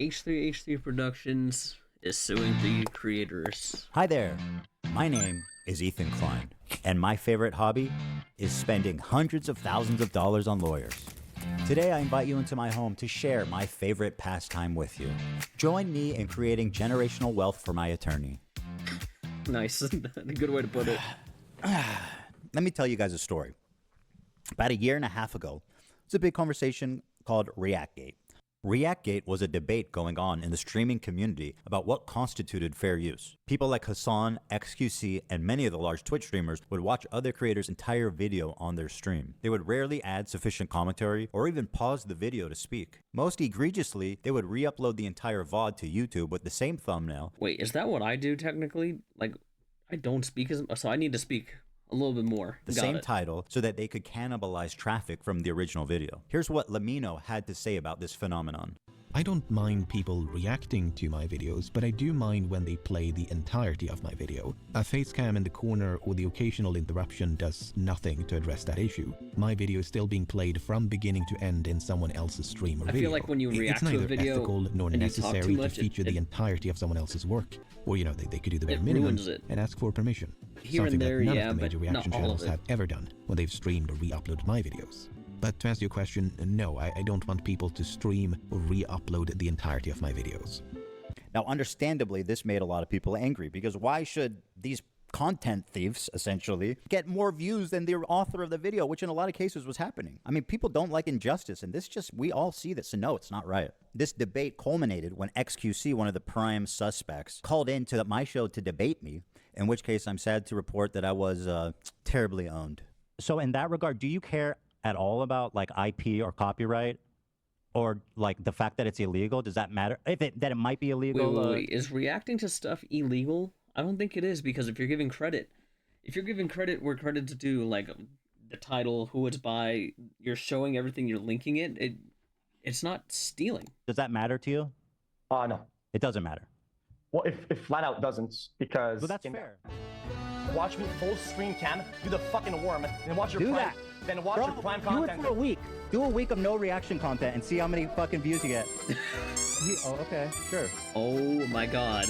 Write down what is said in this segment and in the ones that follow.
H3 Productions is suing the creators. Hi there, my name is Ethan Klein, and my favorite hobby is spending hundreds of thousands of dollars on lawyers. Today I invite you into my home to share my favorite pastime with you. Join me in creating generational wealth for my attorney. Nice. A good way to put it. Let me tell you guys a story. About a year and a half ago, it's a big conversation called ReactGate. ReactGate was a debate going on in the streaming community about what constituted fair use. People like Hassan, XQC, and many of the large Twitch streamers would watch other creators' entire video on their stream. They would rarely add sufficient commentary or even pause the video to speak. Most egregiously, they would re-upload the entire VOD to YouTube with the same thumbnail. Wait, is that what I do technically? Like, I don't speak as so I need to speak a little bit more. The same title so that they could cannibalize traffic from the original video. Here's what Lamino had to say about this phenomenon. I don't mind people reacting to my videos, but I do mind when they play the entirety of my video. A face cam in the corner or the occasional interruption does nothing to address that issue. My video is still being played from beginning to end in someone else's stream or video. I feel like when you react to a video, it's neither ethical nor necessary to feature the entirety of someone else's work. Or, you know, they could do the bare minimum and ask for permission. Here and there, none yeah, of the major but reaction not all channels of it. have ever done when they've streamed or re-uploaded my videos. But to answer your question, no, I don't want people to stream or re-upload the entirety of my videos. Now, understandably, this made a lot of people angry because why should these content thieves, essentially, get more views than the author of the video, which in a lot of cases was happening? I mean, people don't like injustice, and we all see this, and no, it's not right. This debate culminated when XQC, one of the prime suspects, called into my show to debate me, in which case I'm sad to report that I was terribly owned. So in that regard, do you care at all about like IP or copyright, or like the fact that it's illegal? Does that matter? That it might be illegal? Wait. Is reacting to stuff illegal? I don't think it is, because if you're giving credit where credit's due, like the title, who it's by, you're showing everything, you're linking it's not stealing. Does that matter to you? No. It doesn't matter. Well, if flat out doesn't, because... Well, that's fair. Watch me full screen cam, do the fucking worm, then watch your prime... Then watch your prime content. Do it for a week. Do a week of no reaction content and see how many fucking views you get. Oh, okay, sure. Oh my god.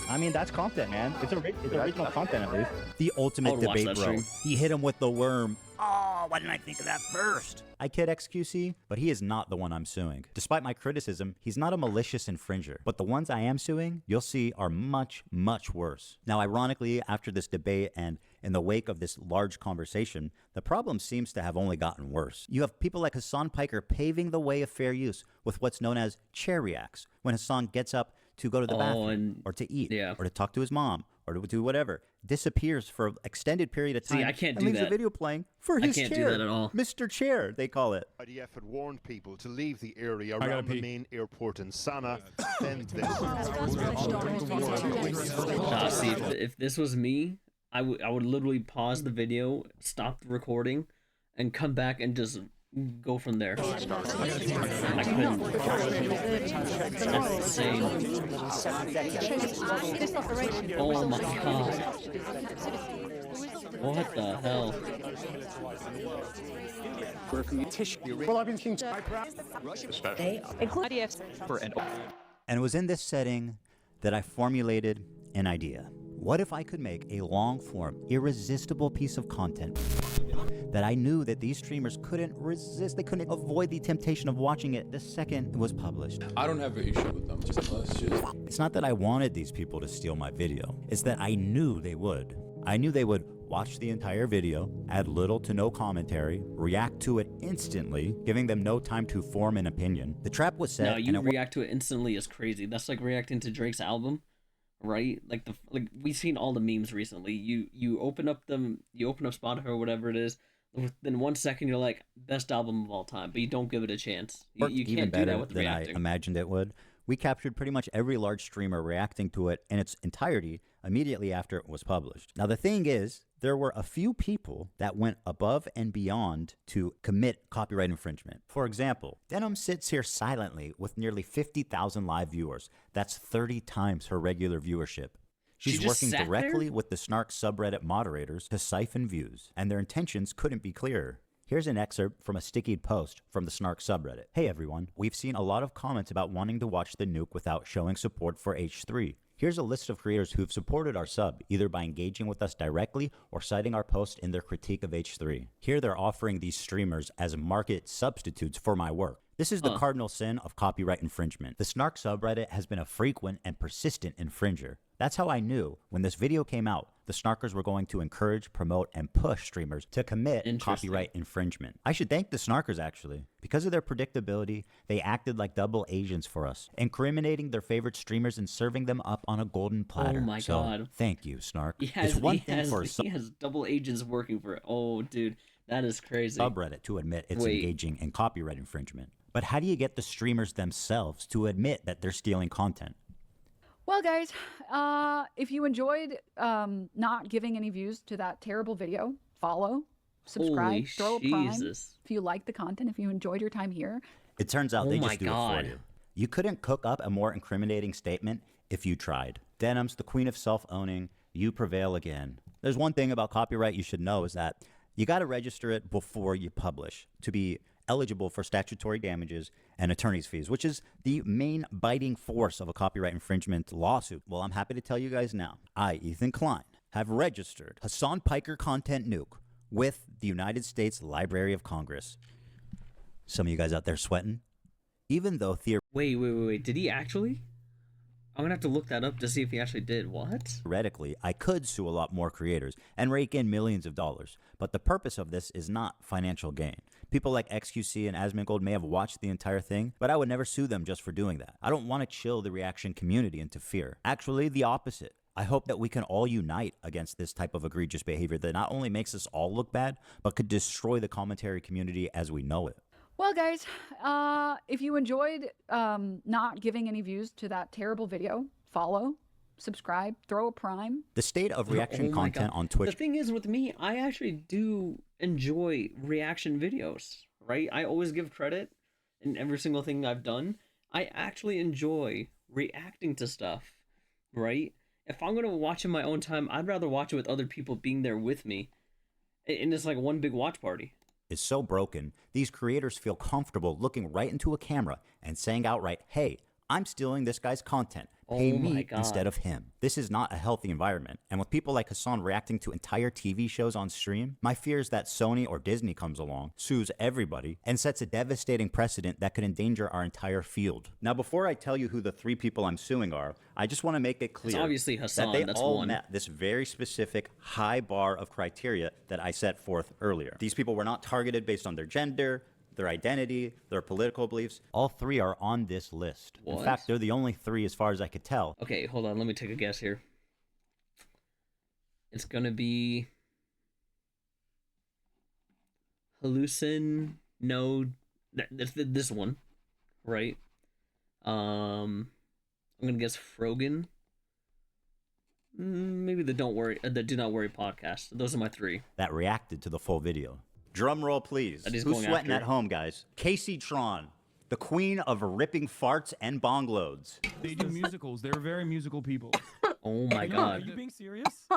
I mean, that's content, man. It's original content, at least. The ultimate debate, bro. Stream. He hit him with the worm. Oh, why didn't I think of that first? I kid XQC, but he is not the one I'm suing. Despite my criticism, he's not a malicious infringer. But the ones I am suing, you'll see, are much, much worse. Now, ironically, after this debate and in the wake of this large conversation, the problem seems to have only gotten worse. You have people like Hassan Piker paving the way of fair use with what's known as chair reacts, when Hassan gets up to go to the bathroom, or to eat, or to talk to his mom, or to do whatever, disappears for an extended period of time. See, I can't and do leaves that. the video playing for his chair. I can't do that at all. Mr. Chair, they call it. IDF had warned people to leave the area around the main airport in Sana'a. Then See, if this was me, I would literally pause the video, stop the recording, and come back and just go from there. I couldn't. That's insane. Oh my god. What the hell? And it was in this setting that I formulated an idea. What if I could make a long-form, irresistible piece of content that I knew that these streamers couldn't resist, they couldn't avoid the temptation of watching it the second it was published? I don't have an issue with them. It's not that I wanted these people to steal my video. It's that I knew they would. I knew they would watch the entire video, add little to no commentary, react to it instantly, giving them no time to form an opinion. The trap was set. No, you react to it instantly is crazy. That's like reacting to Drake's album, right? Like we've seen all the memes recently. You open up Spotify or whatever it is. Within 1 second, you're like, best album of all time, but you don't give it a chance. You can't do that with reacting. I imagined it would. We captured pretty much every large streamer reacting to it in its entirety immediately after it was published. Now, the thing is, there were a few people that went above and beyond to commit copyright infringement. For example, Denim sits here silently with nearly 50,000 live viewers. That's 30 times her regular viewership. She's working directly with the Snark subreddit moderators to siphon views, and their intentions couldn't be clearer. Here's an excerpt from a stickied post from the Snark subreddit. Hey everyone, we've seen a lot of comments about wanting to watch the nuke without showing support for H3. Here's a list of creators who've supported our sub, either by engaging with us directly or citing our post in their critique of H3. Here they're offering these streamers as market substitutes for my work. This is the cardinal sin of copyright infringement. The Snark subreddit has been a frequent and persistent infringer. That's how I knew when this video came out, the Snarkers were going to encourage, promote, and push streamers to commit copyright infringement. I should thank the Snarkers, actually. Because of their predictability, they acted like double agents for us, incriminating their favorite streamers and serving them up on a golden platter. Oh my god. Thank you, Snark. He has double agents working for it. Oh, dude, that is crazy. Subreddit to admit it's engaging in copyright infringement. But how do you get the streamers themselves to admit that they're stealing content? Well, guys, if you enjoyed not giving any views to that terrible video, follow, subscribe, throw a prime. If you like the content, if you enjoyed your time here. It turns out they just do it for you. You couldn't cook up a more incriminating statement if you tried. Denim's the queen of self-owning. You prevail again. There's one thing about copyright you should know is that you got to register it before you publish to be eligible for statutory damages and attorney's fees, which is the main biting force of a copyright infringement lawsuit. Well, I'm happy to tell you guys now, I, Ethan Klein, have registered Hassan Piker Content Nuke with the United States Library of Congress. Some of you guys out there sweating? Even though Wait. Did he actually? I'm gonna have to look that up to see if he actually did. What? Theoretically, I could sue a lot more creators and rake in millions of dollars, but the purpose of this is not financial gain. People like XQC and Asmongold may have watched the entire thing, but I would never sue them just for doing that. I don't want to chill the reaction community into fear. Actually, the opposite. I hope that we can all unite against this type of egregious behavior that not only makes us all look bad, but could destroy the commentary community as we know it. Well, guys, if you enjoyed not giving any views to that terrible video, follow, subscribe, throw a prime. The state of reaction content on Twitch. The thing is with me, I actually do enjoy reaction videos, right? I always give credit in every single thing I've done. I actually enjoy reacting to stuff, right? If I'm going to watch in my own time, I'd rather watch it with other people being there with me. And it's like one big watch party. Is so broken, these creators feel comfortable looking right into a camera and saying outright, hey, I'm stealing this guy's content. Pay me instead of him. This is not a healthy environment. And with people like Hassan reacting to entire TV shows on stream, my fear is that Sony or Disney comes along, sues everybody, and sets a devastating precedent that could endanger our entire field. Now, before I tell you who the 3 people I'm suing are, I just want to make it clear obviously Hassan, that they all met this very specific high bar of criteria that I set forth earlier. These people were not targeted based on their gender, their identity, their political beliefs. All 3 are on this list. What? In fact, they're the only 3 as far as I could tell. Okay, hold on. Let me take a guess here. It's gonna be this one, right? I'm gonna guess Frogan. Maybe the Do Not Worry podcast. Those are my 3 that reacted to the full video. Drum roll, please. Who's sweating at home, guys? Casey Tron, the queen of ripping farts and bong loads. They do musicals. They're very musical people. Oh my god. Are you being serious?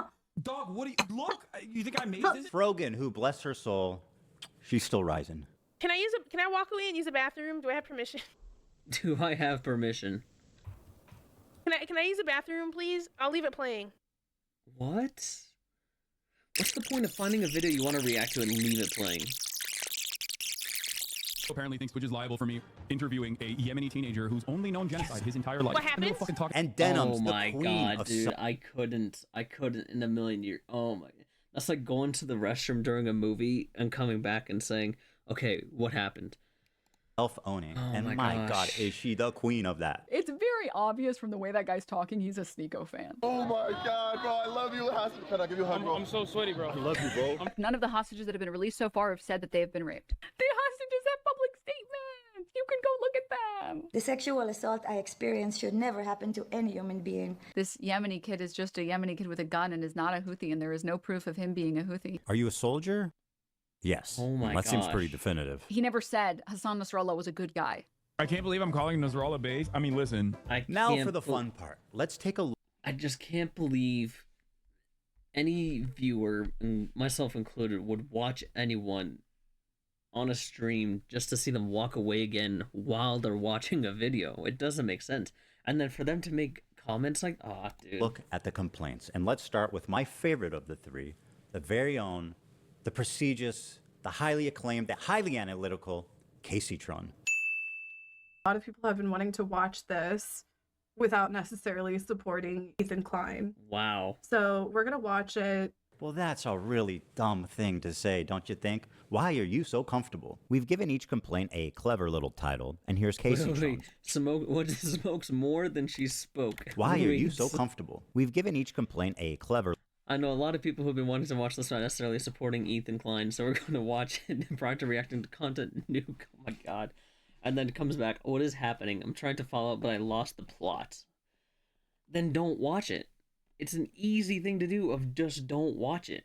Dog, what do you... Look! You think I made this? Frogan, who, bless her soul, she's still rising. Can I walk away and use the bathroom? Do I have permission? Do I have permission? Can I use the bathroom, please? I'll leave it playing. What? What's the point of finding a video you want to react to and leave it playing? Apparently thinks Twitch is liable for me interviewing a Yemeni teenager who's only known genocide his entire life. What happened? And Denim's oh my the queen god, of dude! I couldn't in a million years. Oh my! That's like going to the restroom during a movie and coming back and saying, "Okay, what happened?" Self-owning, oh and my god, is she the queen of that? It's very obvious from the way that guy's talking, he's a Sneeko fan. Oh my god, bro, I love you. Can I give you a hug, bro? I'm so sweaty, bro. I love you, bro. None of the hostages that have been released so far have said that they have been raped. The hostages have public statements. You can go look at them. The sexual assault I experienced should never happen to any human being. This Yemeni kid is just a Yemeni kid with a gun and is not a Houthi, and there is no proof of him being a Houthi. Are you a soldier? Yes. Oh my That seems pretty definitive. He never said Hassan Nasrallah was a good guy. I can't believe I'm calling Nasrallah base. I mean, listen. Now for the fun part. Let's take a look. I just can't believe any viewer, and myself included, would watch anyone on a stream just to see them walk away again while they're watching a video. It doesn't make sense. And then for them to make comments like, oh, dude. Look at the complaints. And let's start with my favorite of the three, the very own, the prestigious, the highly acclaimed, the highly analytical Casey Tron. A lot of people have been wanting to watch this without necessarily supporting Ethan Klein. Wow. So we're going to watch it. Well, that's a really dumb thing to say, don't you think? Why are you so comfortable? We've given each complaint a clever little title, and here's Casey Tron. Smokes more than she spoke. Why are you so comfortable? We've given each complaint a clever... I know a lot of people who've been wanting to watch this, not necessarily supporting Ethan Klein, so we're going to watch it prior to reacting to content nuke. Oh my god. And then it comes back, what is happening? I'm trying to follow up, but I lost the plot. Then don't watch it. It's an easy thing to do of just don't watch it.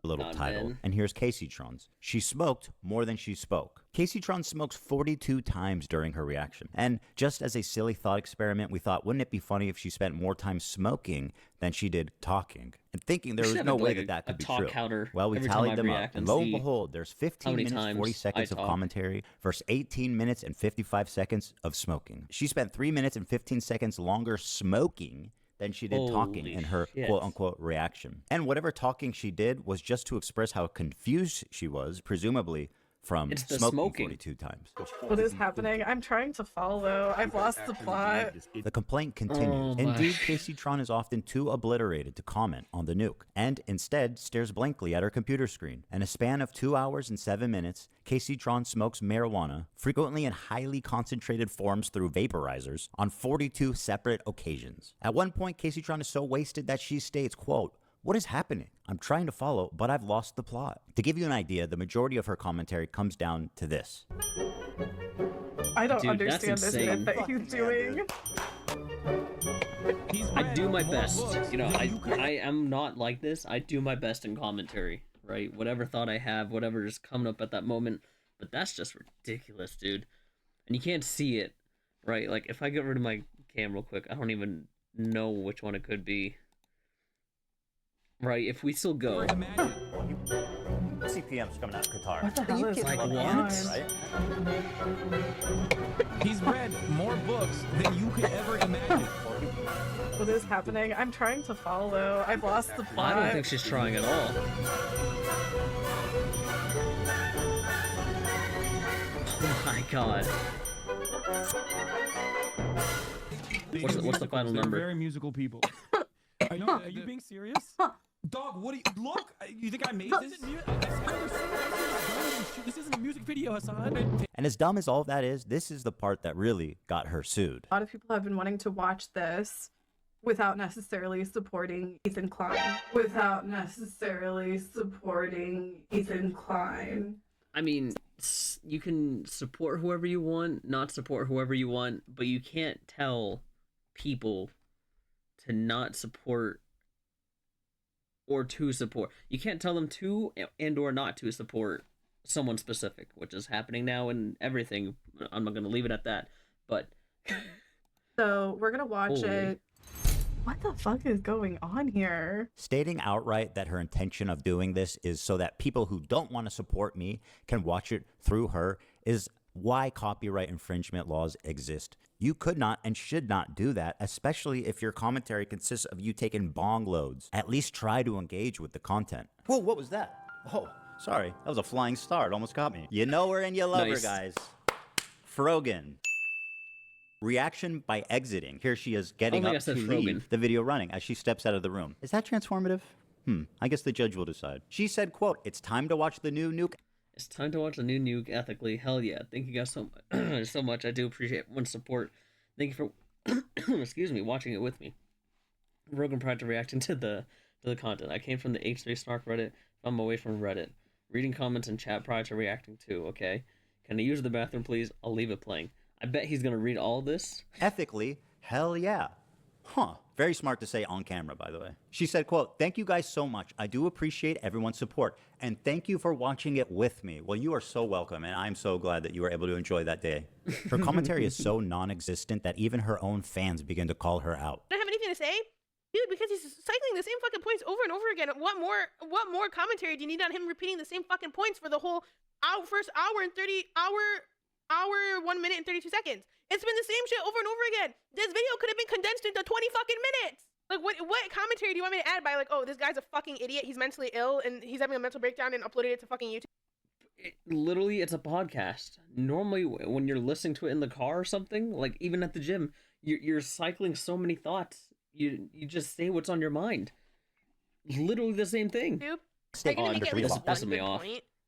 Little title. And here's Casey Tron's. She smoked more than she spoke. Casey Tron smokes 42 times during her reaction. And just as a silly thought experiment, we thought, wouldn't it be funny if she spent more time smoking than she did talking? And thinking there was no way that could be true. Well, we tallied them up, and lo and behold, there's 15 minutes, 40 seconds of commentary versus 18 minutes and 55 seconds of smoking. She spent 3 minutes and 15 seconds longer smoking than she did talking in her quote-unquote reaction. And whatever talking she did was just to express how confused she was, presumably from smoking 42 times. What is happening? I'm trying to follow. I've lost the plot. The complaint continues. Indeed, Casey Tron is often too obliterated to comment on the nuke, and instead stares blankly at her computer screen. In a span of 2 hours and 7 minutes, Casey Tron smokes marijuana, frequently in highly concentrated forms through vaporizers, on 42 separate occasions. At one point, Casey Tron is so wasted that she states, quote, "What is happening? I'm trying to follow, but I've lost the plot." To give you an idea, the majority of her commentary comes down to this. I don't understand this bit that he's doing. I do my best. You know, I am not like this. I do my best in commentary, right? Whatever thought I have, whatever is coming up at that moment. But that's just ridiculous, dude. And you can't see it, right? Like, if I get rid of my cam real quick, I don't even know which one it could be. Right, if we still go. CPM's coming out of Qatar. What the hell is like going what? on? Right? He's read more books than you could ever imagine. What is happening? I'm trying to follow. I've lost the plot. I don't think she's trying at all. Oh my god. What's the final number? They're very musical people. I know. Are you being serious? Dog, what do you look? You think I made this? This isn't a music video, Hassan. And as dumb as all of that is, this is the part that really got her sued. A lot of people have been wanting to watch this without necessarily supporting Ethan Klein. I mean, you can support whoever you want, not support whoever you want, but you can't tell people to not support or to support. You can't tell them to and or not to support someone specific, which is happening now and everything. I'm not going to leave it at that, but... So we're going to watch it. What the fuck is going on here? Stating outright that her intention of doing this is so that people who don't want to support me can watch it through her is why copyright infringement laws exist. You could not and should not do that, especially if your commentary consists of you taking bong loads. At least try to engage with the content. Whoa, what was that? Oh, sorry. That was a flying star. It almost got me. You know her and you love her, guys. Frogan. Reaction by exiting. Here she is getting up to leave the video running as she steps out of the room. Is that transformative? I guess the judge will decide. She said, quote, "It's time to watch the new nuke." It's time to watch the new nuke ethically. Hell yeah. Thank you guys so much. So much. I do appreciate everyone's support. Thank you for excuse me, watching it with me. Rogan prior to reacting to the content. I came from the H3 Snark Reddit. I'm away from Reddit. Reading comments and chat prior to reacting too, okay? Can I use the bathroom, please? I'll leave it playing. I bet he's gonna read all this. Ethically, hell yeah. Huh. Very smart to say on camera, by the way. She said, quote, "Thank you guys so much. I do appreciate everyone's support. And thank you for watching it with me." Well, you are so welcome, and I'm so glad that you were able to enjoy that day. Her commentary is so non-existent that even her own fans begin to call her out. I don't have anything to say? Dude, because he's cycling the same fucking points over and over again. What more commentary do you need on him repeating the same fucking points for the whole first hour and 1 minute and 32 seconds. It's been the same shit over and over again. This video could have been condensed into 20 fucking minutes. Like, what commentary do you want me to add by, like, oh, this guy's a fucking idiot, he's mentally ill, and he's having a mental breakdown and uploaded it to fucking YouTube? Literally, it's a podcast. Normally, when you're listening to it in the car or something, like even at the gym, you're cycling so many thoughts. You just say what's on your mind. Literally the same thing. Stay on the This is pissing me off.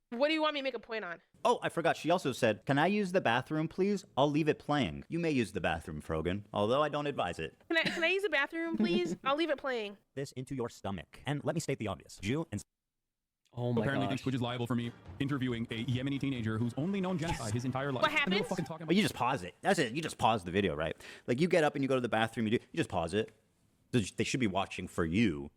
What do you want me to make a point on? Oh, I forgot. She also said, "Can I use the bathroom, please? I'll leave it playing." You may use the bathroom, Frogan, although I don't advise it. Can I use the bathroom, please? I'll leave it playing. This into your stomach. And let me state the obvious. Jew and oh my apparently gosh. thinks Twitch is liable for me interviewing a Yemeni teenager who's only known genocide his entire life. What happens? But you just pause it. That's it. You just pause the video, right? Like you get up and you go to the bathroom, you just pause it. They should be watching for you.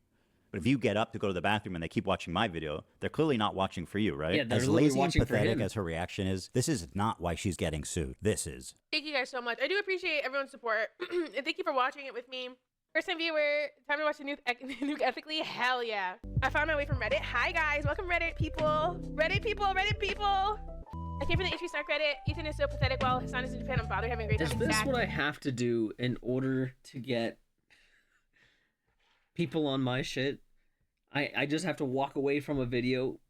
But if you get up to go to the bathroom and they keep watching my video, they're clearly not watching for you, right? Yeah, they're as literally lazy and watching for pathetic him. as her reaction is, this is not why she's getting sued. This is. Thank you guys so much. I do appreciate everyone's support. And thank you for watching it with me. First time viewer, time to watch the nuke ethically? Hell yeah. I found my way from Reddit. Hi guys, welcome Reddit people. Reddit people, Reddit people. I came from the H3 Snark Reddit. Ethan is so pathetic while Hassan is in Japan. I'm bothered having a great time. Is this what I have to do in order to get people on my shit? I just have to walk away from a video.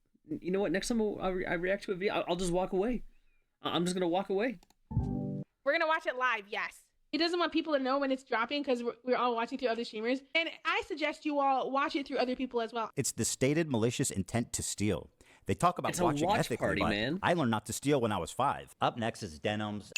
You know what? Next time I react to a video, I'll just walk away. I'm just gonna walk away. We're gonna watch it live, yes. He doesn't want people to know when it's dropping because we're all watching through other streamers. And I suggest you all watch it through other people as well. It's the stated malicious intent to steal. They talk about It's a watching watch ethically, party, but man. I learned not to steal when I was 5. Up next is Denims.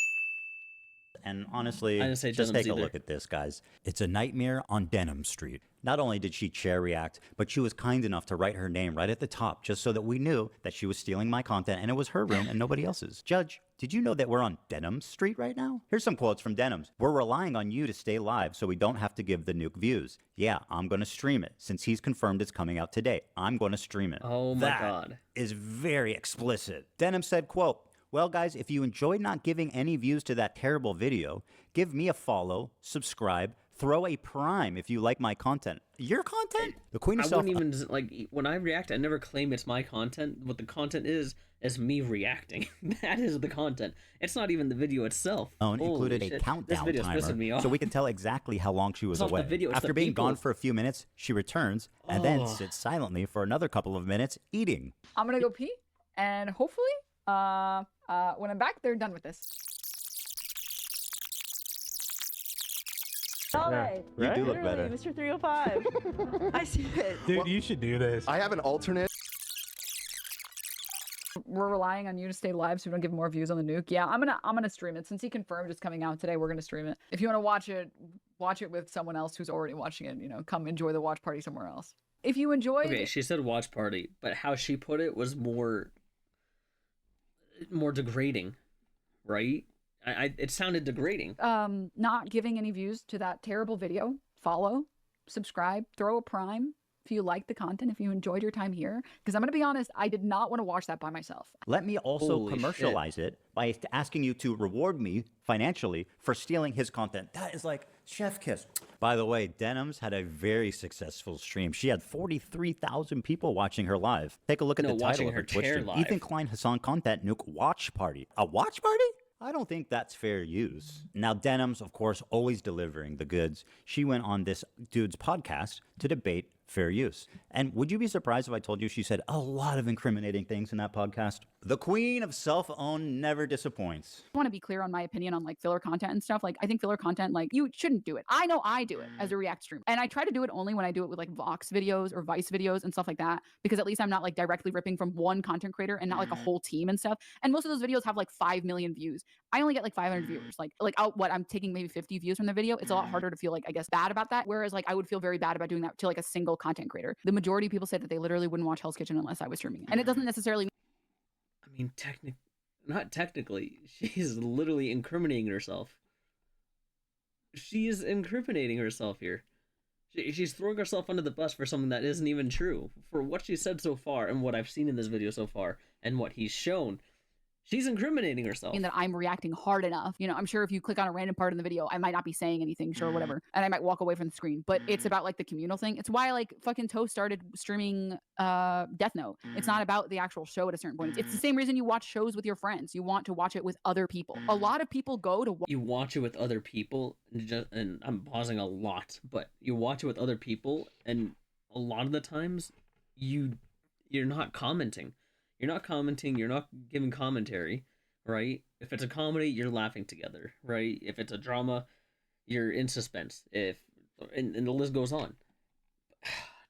And honestly, I didn't say just Denims take a either. look at this, guys. It's a nightmare on Denim Street. Not only did she chair react, but she was kind enough to write her name right at the top just so that we knew that she was stealing my content and it was her room and nobody else's. Judge, did you know that we're on Denim Street right now? Here's some quotes from Denims. "We're relying on you to stay live so we don't have to give the nuke views. Yeah, I'm going to stream it. Since he's confirmed it's coming out today, I'm going to stream it." Oh my That god. is very explicit. Denim said, quote, "Well, guys, if you enjoyed not giving any views to that terrible video, give me a follow, subscribe, throw a prime if you like my content." Your content? The Queen I herself. wouldn't even, like, when I react, I never claim it's my content. What the content is me reacting. That is the content. It's not even the video itself. Own Holy included a shit. countdown This video's timer, pissing me off. so we can tell exactly how long she was It's not the away. video, it's After the being people. gone for a few minutes, she returns and then Oh. sits silently for another couple of minutes eating. I'm gonna go pee, and hopefully, when I'm back, they're done with this. Alright. You do look better. Mr. 305. I see it. Dude, you should do this. I have an alternate. We're relying on you to stay live so we don't give more views on the nuke. Yeah, I'm gonna stream it. Since he confirmed it's coming out today, we're gonna stream it. If you want to watch it with someone else who's already watching it, you know, come enjoy the watch party somewhere else. If you enjoyed Okay, she said watch party, but how she put it was more degrading, right? It sounded degrading. not giving any views to that terrible video, follow, subscribe, throw a prime if you like the content, if you enjoyed your time here. Because I'm going to be honest, I did not want to watch that by myself. Let me also Holy commercialize it by asking you to reward me financially for stealing his content. That is like chef kiss. By the way, Denims had a very successful stream. She had 43,000 people watching her live. Take a look at No, the title watching of her her Twitch chair stream. live. Ethan Klein Hassan Content Nuke Watch Party. A watch party? I don't think that's fair use. Now, Denims, of course, always delivering the goods. She went on this dude's podcast to debate fair use. And would you be surprised if I told you she said a lot of incriminating things in that podcast? The queen of self-own never disappoints. I want to be clear on my opinion on like filler content and stuff. Like I think filler content, like you shouldn't do it. I know I do it as a React stream. And I try to do it only when I do it with like Vox videos or Vice videos and stuff like that, because at least I'm not like directly ripping from one content creator and not like a whole team and stuff. And most of those videos have like 5 million views. I only get like 500 viewers. I'm taking maybe 50 views from the video. It's a lot harder to feel like, I guess, bad about that. Whereas like I would feel very bad about doing that to like a single content creator. The majority of people say that they literally wouldn't watch Hell's Kitchen unless I was streaming it. And it doesn't necessarily I mean, not technically. She's literally incriminating herself. She is incriminating herself here. She's throwing herself under the bus for something that isn't even true. For what she said so far and what I've seen in this video so far and what he's shown, She's incriminating herself. And that I'm reacting hard enough. You know, I'm sure if you click on a random part in the video, I might not be saying anything, sure, whatever. And I might walk away from the screen. But it's about like the communal thing. It's why like fucking Toe started streaming Death Note. It's not about the actual show at a certain point. It's the same reason you watch shows with your friends. You want to watch it with other people. A lot of people go to you watch it with other people, and I'm pausing a lot, but you watch it with other people, and a lot of the times you're not commenting. You're not commenting, you're not giving commentary, right? If it's a comedy, you're laughing together, right? If it's a drama, you're in suspense. And the list goes on.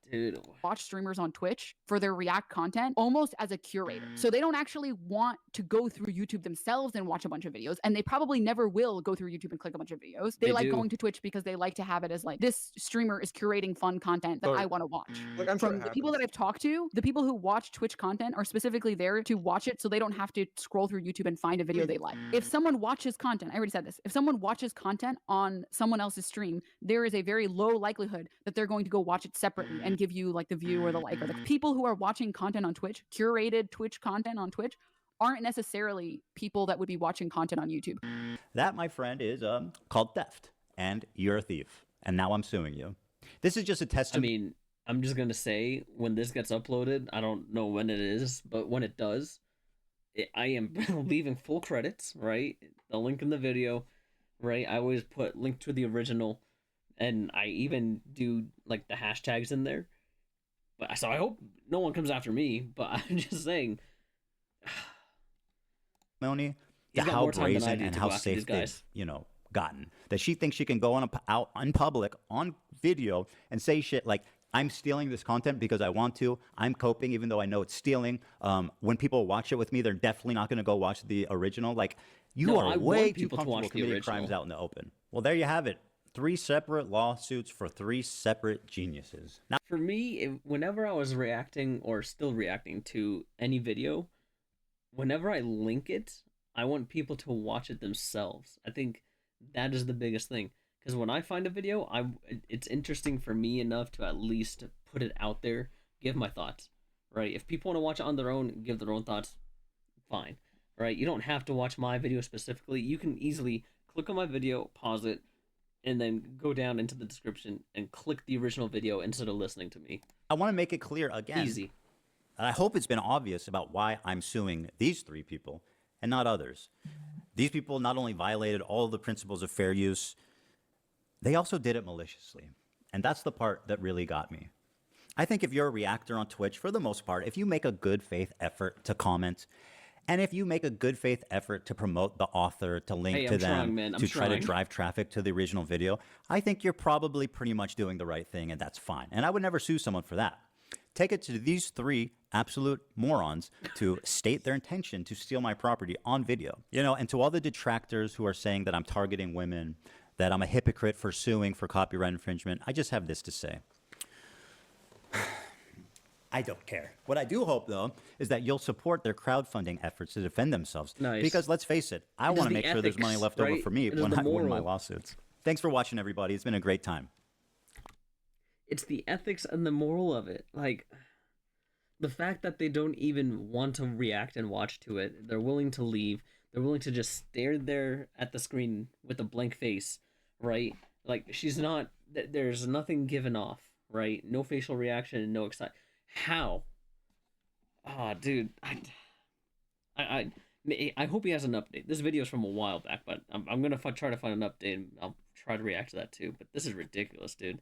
Dude. Watch streamers on Twitch for their React content almost as a curator. So they don't actually want to go through YouTube themselves and watch a bunch of videos. And they probably never will go through YouTube and click a bunch of videos. They like going to Twitch because they like to have it as like, this streamer is curating fun content that I want to watch. Like, I'm From the people that I've talked to, the people who watch Twitch content are specifically there to watch it so they don't have to scroll through YouTube and find a video they like. If someone watches content, I already said this, if someone watches content on someone else's stream, there is a very low likelihood that they're going to go watch it separately and give you like the view or the like. Or the people who are watching content on Twitch, curated Twitch content on Twitch, aren't necessarily people that would be watching content on YouTube. That, my friend, is called theft, and you're a thief. And now I'm suing you. This is just a testament. I mean, I'm just gonna say, when this gets uploaded, I don't know when it is, but when it does, I am leaving full credits, right? The link in the video, right? I always put link to the original, and I even do like the hashtags in there. But so I hope no one comes after me, but I'm just saying. Moni, how brazen and how safe they've, gotten. That she thinks she can go out in public on video and say shit like, I'm stealing this content because I want to. I'm coping even though I know it's stealing. When people watch it with me, they're definitely not going to go watch the original. Like, you are way too comfortable committing crimes out in the open. Well, there you have it. 3 separate lawsuits for 3 separate geniuses. Now, for me, whenever I was reacting or still reacting to any video, whenever I link it, I want people to watch it themselves. I think that is the biggest thing. Because when I find a video, it's interesting for me enough to at least put it out there, give my thoughts, right? If people want to watch it on their own, give their own thoughts, fine, right? You don't have to watch my video specifically. You can easily click on my video, pause it, and then go down into the description and click the original video instead of listening to me. I want to make it clear again. Easy. I hope it's been obvious about why I'm suing these 3 people and not others. These people not only violated all of the principles of fair use, they also did it maliciously. And that's the part that really got me. I think if you're a reactor on Twitch, for the most part, if you make a good faith effort to comment, and if you make a good faith effort to promote the author, to link to them, to try to drive traffic to the original video, I think you're probably pretty much doing the right thing, and that's fine. And I would never sue someone for that. Take it to these 3 absolute morons to state their intention to steal my property on video. And to all the detractors who are saying that I'm targeting women, that I'm a hypocrite for suing for copyright infringement, I just have this to say. I don't care. What I do hope, though, is that you'll support their crowdfunding efforts to defend themselves. Nice. Because let's face it, I want to make sure there's money left over for me when I win my lawsuits. Thanks for watching, everybody. It's been a great time. It's the ethics and the moral of it. Like, the fact that they don't even want to react and watch to it. They're willing to leave. They're willing to just stare there at the screen with a blank face, right? Like, she's not... There's nothing given off, right? No facial reaction and no excitement. How? Oh, dude, I hope he has an update. This video is from a while back, but I'm gonna try to find an update, and I'll try to react to that too. But this is ridiculous, dude.